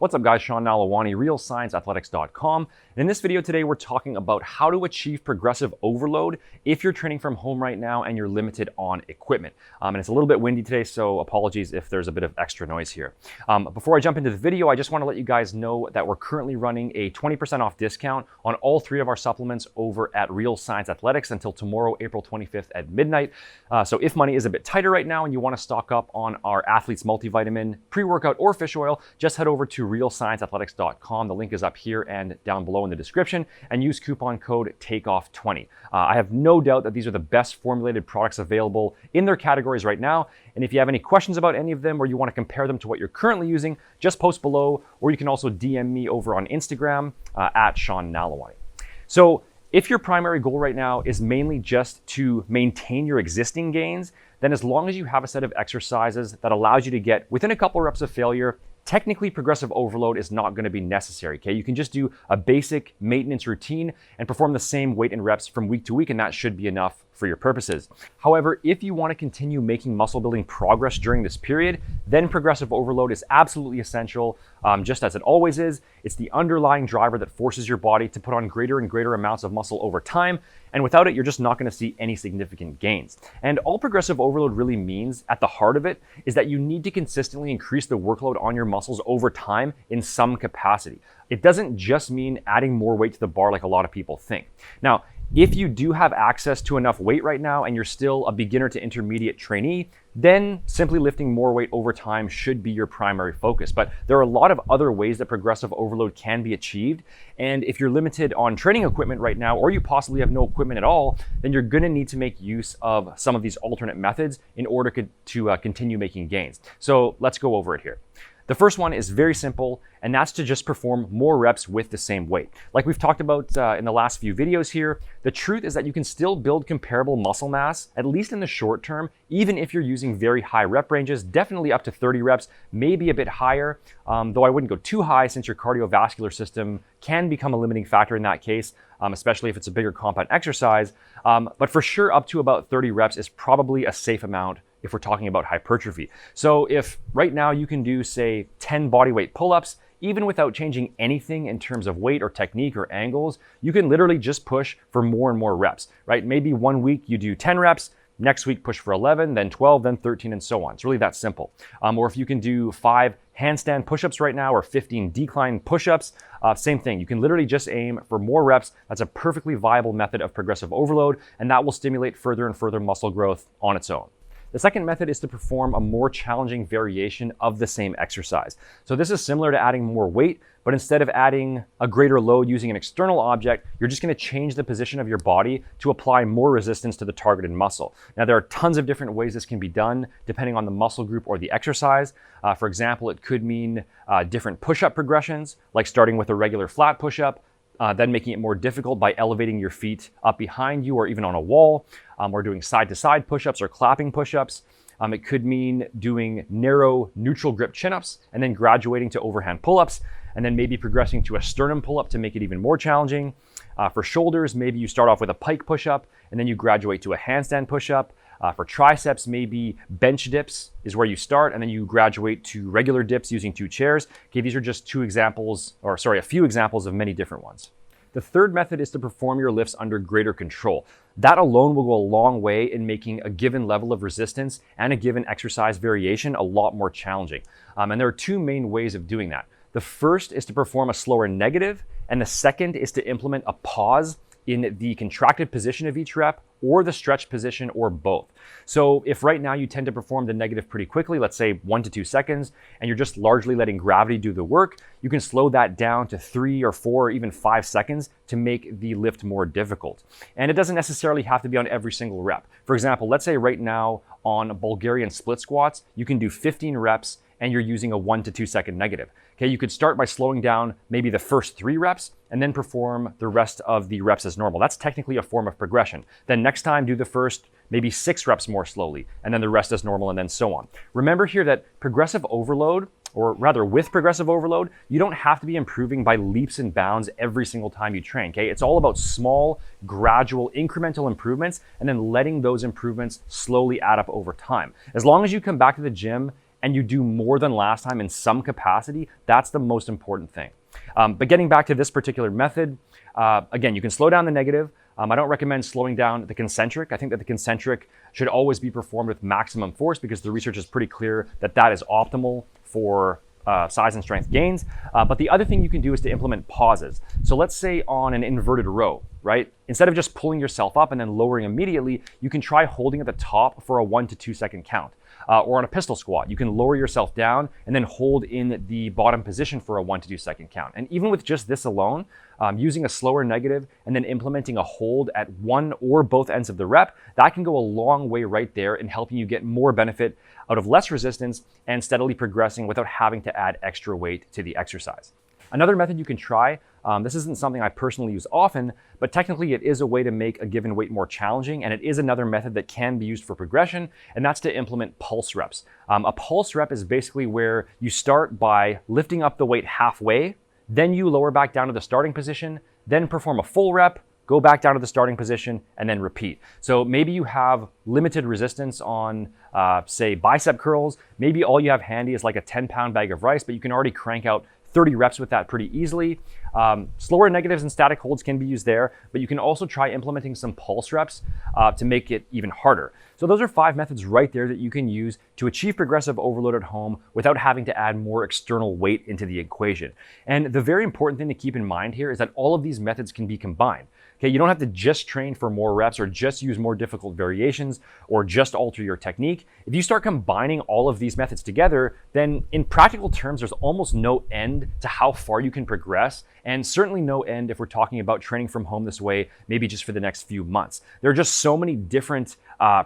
What's up guys, Sean Nalawani, RealScienceAthletics.com. And in this video today, we're talking about how to achieve progressive overload if you're training from home right now and you're limited on equipment. And it's a little bit windy today, so apologies if there's a bit of extra noise here. Before I jump into the video, I just want to let you guys know that we're currently running a 20% off discount on all three of our supplements over at Real Science Athletics until tomorrow, April 25th at midnight. So if money is a bit tighter right now and you want to stock up on our Athletes Multivitamin, pre-workout, or fish oil, just head over to RealScienceAthletics.com. The link is up here and down below in the description, and use coupon code TAKEOFF20. I have no doubt that these are the best formulated products available in their categories right now. And if you have any questions about any of them or you want to compare them to what you're currently using, just post below, or you can also DM me over on Instagram at Sean Nalawani. So if your primary goal right now is mainly just to maintain your existing gains, then as long as you have a set of exercises that allows you to get within a couple reps of failure, technically progressive overload is not going to be necessary, okay? You can just do a basic maintenance routine and perform the same weight and reps from week to week, and that should be enough for your purposes. However, if you want to continue making muscle building progress during this period, then progressive overload is absolutely essential, just as it always is. It's the underlying driver that forces your body to put on greater and greater amounts of muscle over time, and without it, you're just not going to see any significant gains. And all progressive overload really means, at the heart of it, is that you need to consistently increase the workload on your muscles over time in some capacity. It doesn't just mean adding more weight to the bar like a lot of people think. Now, if you do have access to enough weight right now and you're still a beginner to intermediate trainee, then simply lifting more weight over time should be your primary focus. But there are a lot of other ways that progressive overload can be achieved. And if you're limited on training equipment right now, or you possibly have no equipment at all, then you're gonna need to make use of some of these alternate methods in order to continue making gains. So let's go over it here. The first one is very simple, and that's to just perform more reps with the same weight. Like we've talked about in the last few videos here, the truth is that you can still build comparable muscle mass, at least in the short term, even if you're using very high rep ranges, definitely up to 30 reps, maybe a bit higher, though I wouldn't go too high since your cardiovascular system can become a limiting factor in that case, especially if it's a bigger compound exercise. But for sure, up to about 30 reps is probably a safe amount if we're talking about hypertrophy. So if right now you can do, say, 10 bodyweight pull-ups, even without changing anything in terms of weight or technique or angles, you can literally just push for more and more reps, right? Maybe one week you do 10 reps, next week push for 11, then 12, then 13, and so on. It's really that simple. Or if you can do 5 handstand push-ups right now or 15 decline push-ups, same thing. You can literally just aim for more reps. That's a perfectly viable method of progressive overload, and that will stimulate further and further muscle growth on its own. The second method is to perform a more challenging variation of the same exercise. So this is similar to adding more weight, but instead of adding a greater load using an external object, you're just going to change the position of your body to apply more resistance to the targeted muscle. Now, there are tons of different ways this can be done depending on the muscle group or the exercise. For example, it could mean different push-up progressions, like starting with a regular flat push-up, then making it more difficult by elevating your feet up behind you or even on a wall, or doing side-to-side push-ups or clapping push-ups. It could mean doing narrow neutral grip chin-ups and then graduating to overhand pull-ups, and then maybe progressing to a sternum pull-up to make it even more challenging. For shoulders, maybe you start off with a pike push-up and then you graduate to a handstand push-up. For triceps, maybe bench dips is where you start, and then you graduate to regular dips using 2 chairs. Okay, these are just a few examples of many different ones. The third method is to perform your lifts under greater control. That alone will go a long way in making a given level of resistance and a given exercise variation a lot more challenging. And there are 2 main ways of doing that. The first is to perform a slower negative, and the second is to implement a pause in the contracted position of each rep or the stretch position, or both. So if right now you tend to perform the negative pretty quickly, let's say 1 to 2 seconds, and you're just largely letting gravity do the work, you can slow that down to 3 or 4 or even 5 seconds to make the lift more difficult. And it doesn't necessarily have to be on every single rep. For example, let's say right now on Bulgarian split squats, you can do 15 reps and you're using a 1 to 2 second negative. Okay, you could start by slowing down maybe the first 3 reps and then perform the rest of the reps as normal. That's technically a form of progression. Then next time, do the first maybe 6 reps more slowly, and then the rest as normal, and then so on. Remember here that progressive overload, or rather with progressive overload, you don't have to be improving by leaps and bounds every single time you train, okay? It's all about small, gradual, incremental improvements, and then letting those improvements slowly add up over time. As long as you come back to the gym and you do more than last time in some capacity, that's the most important thing. But getting back to this particular method, again, you can slow down the negative. I don't recommend slowing down the concentric. I think that the concentric should always be performed with maximum force because the research is pretty clear that that is optimal for size and strength gains. But the other thing you can do is to implement pauses. So let's say on an inverted row, right? Instead of just pulling yourself up and then lowering immediately, you can try holding at the top for a 1 to 2 second count. Or on a pistol squat, you can lower yourself down and then hold in the bottom position for a 1 to 2 second count. And even with just this alone, using a slower negative and then implementing a hold at one or both ends of the rep, that can go a long way right there in helping you get more benefit out of less resistance and steadily progressing without having to add extra weight to the exercise. Another method you can try, this isn't something I personally use often, but technically it is a way to make a given weight more challenging, and it is another method that can be used for progression, and that's to implement pulse reps. A pulse rep is basically where you start by lifting up the weight halfway, then you lower back down to the starting position, then perform a full rep, go back down to the starting position, and then repeat. So maybe you have limited resistance on, say, bicep curls. Maybe all you have handy is like a 10-pound bag of rice, but you can already crank out 30 reps with that pretty easily. Slower negatives and static holds can be used there, but you can also try implementing some pulse reps to make it even harder. So those are 5 methods right there that you can use to achieve progressive overload at home without having to add more external weight into the equation. And the very important thing to keep in mind here is that all of these methods can be combined. Okay, you don't have to just train for more reps or just use more difficult variations or just alter your technique. If you start combining all of these methods together, then in practical terms, there's almost no end to how far you can progress, and certainly no end if we're talking about training from home this way, maybe just for the next few months. There are just so many different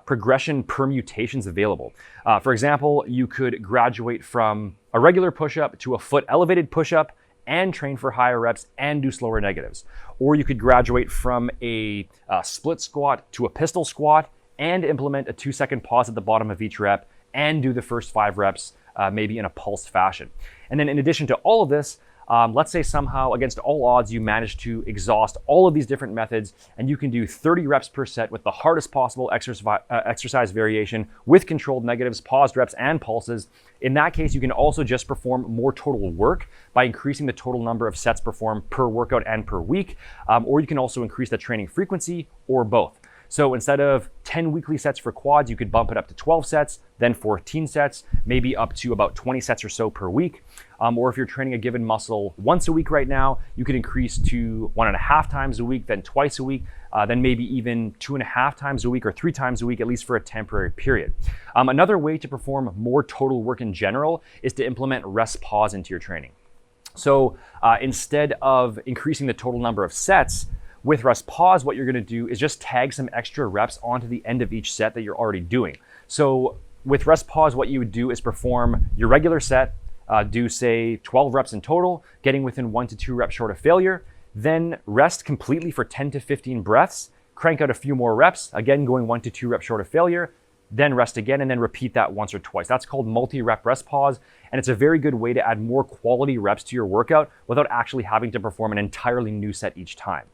progression permutations available. For example, you could graduate from a regular push-up to a foot elevated push-up and train for higher reps and do slower negatives. Or you could graduate from a split squat to a pistol squat and implement a 2-second pause at the bottom of each rep and do the first 5 reps maybe in a pulsed fashion. And then in addition to all of this, let's say somehow against all odds you manage to exhaust all of these different methods and you can do 30 reps per set with the hardest possible exercise variation with controlled negatives, paused reps, and pulses. In that case, you can also just perform more total work by increasing the total number of sets performed per workout and per week, or you can also increase the training frequency or both. So instead of 10 weekly sets for quads, you could bump it up to 12 sets, then 14 sets, maybe up to about 20 sets or so per week. Or if you're training a given muscle once a week right now, you could increase to 1.5 times a week, then twice a week, then maybe even 2.5 times a week or 3 times a week, at least for a temporary period. Another way to perform more total work in general is to implement rest pause into your training. So instead of increasing the total number of sets, with rest pause, what you're gonna do is just tag some extra reps onto the end of each set that you're already doing. So with rest pause, what you would do is perform your regular set, do say 12 reps in total, getting within 1 to 2 reps short of failure, then rest completely for 10 to 15 breaths, crank out a few more reps, again going 1 to 2 reps short of failure, then rest again, and then repeat that once or twice. That's called multi-rep rest pause, and it's a very good way to add more quality reps to your workout without actually having to perform an entirely new set each time.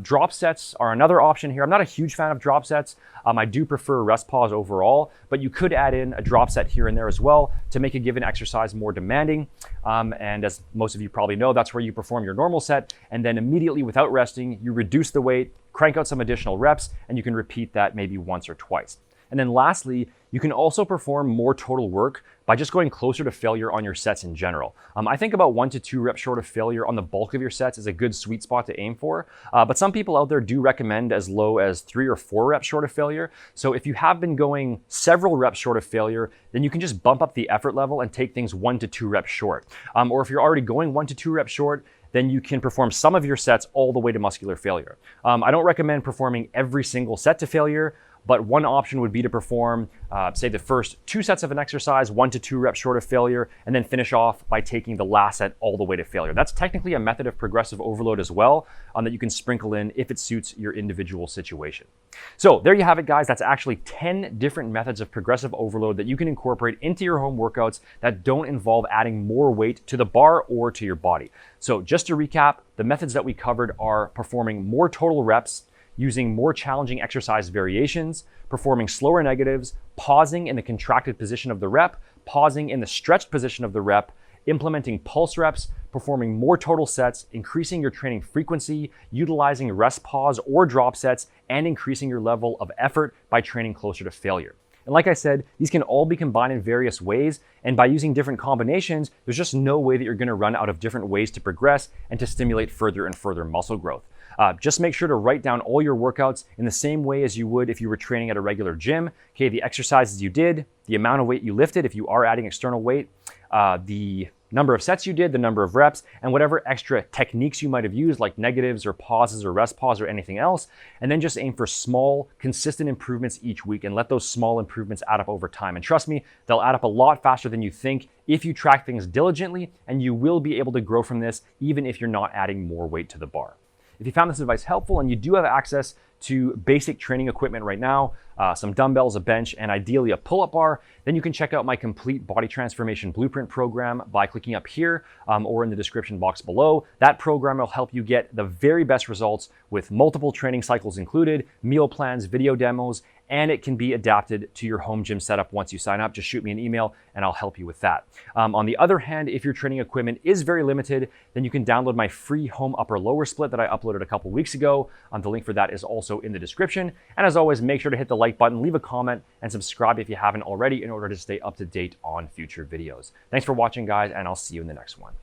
Drop sets are another option here. I'm not a huge fan of drop sets. I do prefer rest pause overall, but you could add in a drop set here and there as well to make a given exercise more demanding. And as most of you probably know, that's where you perform your normal set, and then immediately without resting, you reduce the weight, crank out some additional reps, and you can repeat that maybe once or twice. And then lastly, you can also perform more total work by just going closer to failure on your sets in general. I think about 1 to 2 reps short of failure on the bulk of your sets is a good sweet spot to aim for. But some people out there do recommend as low as 3 or 4 reps short of failure. So if you have been going several reps short of failure, then you can just bump up the effort level and take things 1 to 2 reps short. Or if you're already going 1 to 2 reps short, then you can perform some of your sets all the way to muscular failure. I don't recommend performing every single set to failure, but one option would be to perform, say, the first 2 sets of an exercise, 1 to 2 reps short of failure, and then finish off by taking the last set all the way to failure. That's technically a method of progressive overload as well, that you can sprinkle in if it suits your individual situation. So there you have it, guys. That's actually 10 different methods of progressive overload that you can incorporate into your home workouts that don't involve adding more weight to the bar or to your body. So just to recap, the methods that we covered are performing more total reps, using more challenging exercise variations, performing slower negatives, pausing in the contracted position of the rep, pausing in the stretched position of the rep, implementing pulse reps, performing more total sets, increasing your training frequency, utilizing rest pause or drop sets, and increasing your level of effort by training closer to failure. And like I said, these can all be combined in various ways, and by using different combinations, there's just no way that you're gonna run out of different ways to progress and to stimulate further and further muscle growth. Just make sure to write down all your workouts in the same way as you would if you were training at a regular gym. Okay, the exercises you did, the amount of weight you lifted if you are adding external weight, the number of sets you did, the number of reps, and whatever extra techniques you might have used, like negatives or pauses or rest pause or anything else. And then just aim for small, consistent improvements each week and let those small improvements add up over time. And trust me, they'll add up a lot faster than you think if you track things diligently, and you will be able to grow from this even if you're not adding more weight to the bar. If you found this advice helpful and you do have access to basic training equipment right now, some dumbbells, a bench, and ideally a pull-up bar, then you can check out my complete body transformation blueprint program by clicking up here or in the description box below. That program will help you get the very best results with multiple training cycles included, meal plans, video demos, and it can be adapted to your home gym setup once you sign up. Just shoot me an email and I'll help you with that. On the other hand, if your training equipment is very limited, then you can download my free home upper lower split that I uploaded a couple weeks ago. The link for that is also in the description. And as always, make sure to hit the like button, leave a comment, and subscribe if you haven't already in order to stay up to date on future videos. Thanks for watching, guys, and I'll see you in the next one.